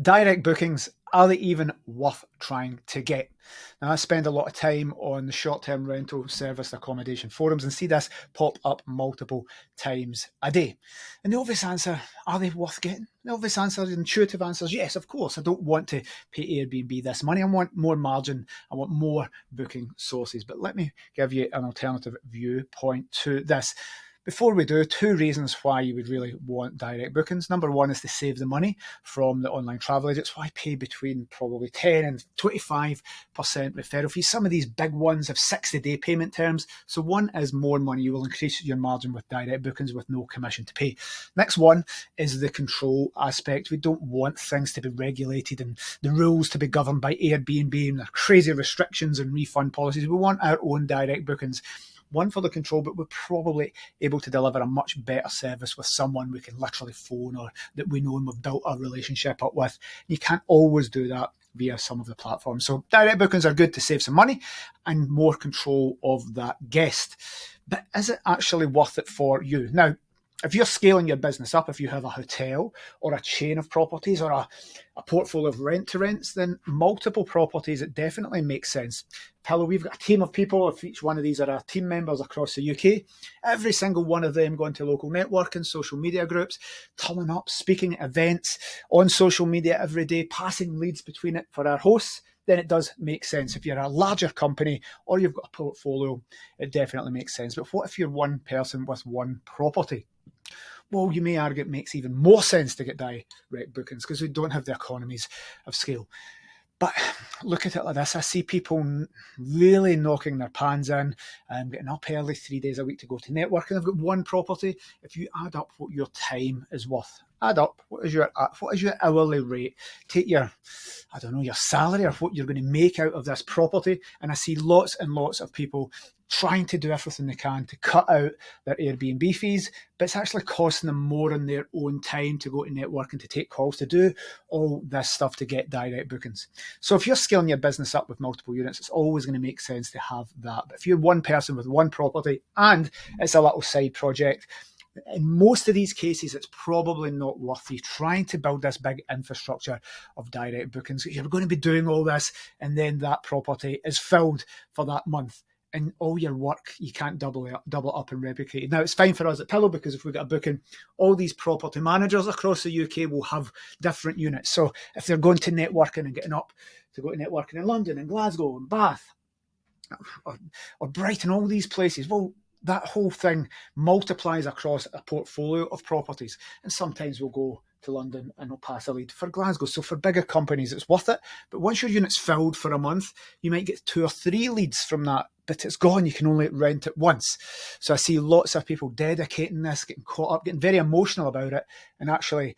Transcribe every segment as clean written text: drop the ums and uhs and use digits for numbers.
Direct bookings, are they even worth trying to get? Now, I spend a lot of time on the short-term rental service accommodation forums and see this pop up multiple times a day. And the obvious answer, are they worth getting? The obvious answer, the intuitive answer is yes, of course. I don't want to pay Airbnb this money. I want more margin. I want more booking sources. But let me give you an alternative viewpoint to this. Before we do, two reasons why you would really want direct bookings. Number one is to save the money from the online travel agents. Why pay between probably 10 and 25% referral fees? Some of these big ones have 60-day payment terms. So one is more money. You will increase your margin with direct bookings with no commission to pay. Next one is the control aspect. We don't want things to be regulated and the rules to be governed by Airbnb and their crazy restrictions and refund policies. We want our own direct bookings. One, for the control, but we're probably able to deliver a much better service with someone we can literally phone or that we know and we've built a relationship up with. You can't always do that via some of the platforms. So direct bookings are good to save some money and more control of that guest. But is it actually worth it for you? Now, if you're scaling your business up, if you have a hotel or a chain of properties or a portfolio of rent-to-rents, then multiple properties, it definitely makes sense. Pillow, we've got a team of people. If each one of these are our team members across the UK, every single one of them going to local networking, social media groups, turning up, speaking at events on social media every day, passing leads between it for our hosts, then it does make sense. If you're a larger company or you've got a portfolio, it definitely makes sense. But what if you're one person with one property? Well, you may argue it makes even more sense to get direct bookings because we don't have the economies of scale. But look at it like this. I see people really knocking their pans in and getting up early 3 days a week to go to network. And they've got one property. If you add up what your time is worth, add up what is your hourly rate, take your salary or what you're going to make out of this property. And I see lots and lots of people trying to do everything they can to cut out their Airbnb fees, but it's actually costing them more on their own time to go to network and to take calls, to do all this stuff to get direct bookings. So if you're scaling your business up with multiple units, it's always going to make sense to have that. But if you're one person with one property and it's a little side project, in most of these cases, it's probably not worth you trying to build this big infrastructure of direct bookings. You're going to be doing all this and then that property is filled for that month. And all your work, you can't double up and replicate it. Now, it's fine for us at Pillow because if we've got a booking, all these property managers across the UK will have different units. So if they're going to networking and getting up to go to networking in London and Glasgow and Bath or Brighton, all these places, well, that whole thing multiplies across a portfolio of properties. And sometimes we'll go to London and we'll pass a lead for Glasgow. So for bigger companies, it's worth it. But once your unit's filled for a month, you might get 2 or 3 leads from that, but it's gone. You can only rent it once. So I see lots of people dedicating this, getting caught up, getting very emotional about it. And actually,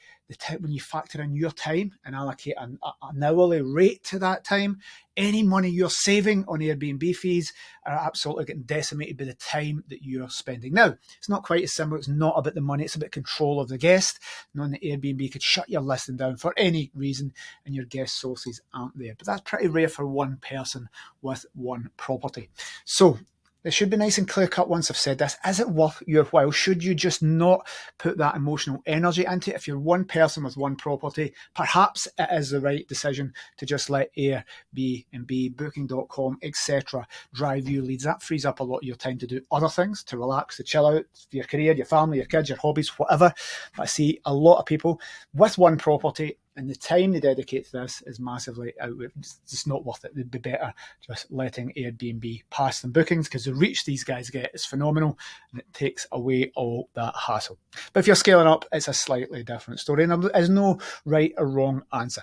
when you factor in your time and allocate an hourly rate to that time, any money you're saving on Airbnb fees are absolutely getting decimated by the time that you're spending. Now, it's not quite as simple. It's not about the money. It's about control of the guest. Knowing that Airbnb could shut your listing down for any reason and your guest sources aren't there. But that's pretty rare for one person with one property. So it should be nice and clear cut once I've said this. Is it worth your while? Should you just not put that emotional energy into it? If you're one person with one property, perhaps it is the right decision to just let Airbnb, Booking.com, etc. drive you leads. That frees up a lot of your time to do other things, to relax, to chill out, for your career, your family, your kids, your hobbies, whatever. But I see a lot of people with one property and the time they dedicate to this is massively outweighed. It's just not worth it. It'd be better just letting Airbnb pass them bookings because the reach these guys get is phenomenal and it takes away all that hassle. But if you're scaling up, it's a slightly different story and there is no right or wrong answer.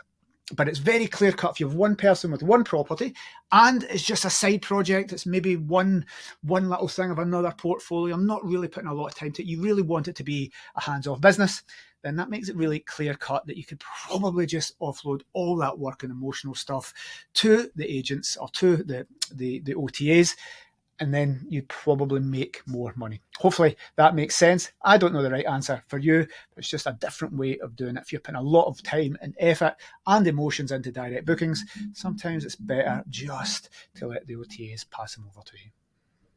But it's very clear cut. If you have one person with one property and it's just a side project, it's maybe one little thing of another portfolio, I'm not really putting a lot of time to it, you really want it to be a hands-off business, then that makes it really clear cut that you could probably just offload all that work and emotional stuff to the agents or to the OTAs, and then you'd probably make more money. Hopefully that makes sense. I don't know the right answer for you, but it's just a different way of doing it. If you're putting a lot of time and effort and emotions into direct bookings, sometimes it's better just to let the OTAs pass them over to you.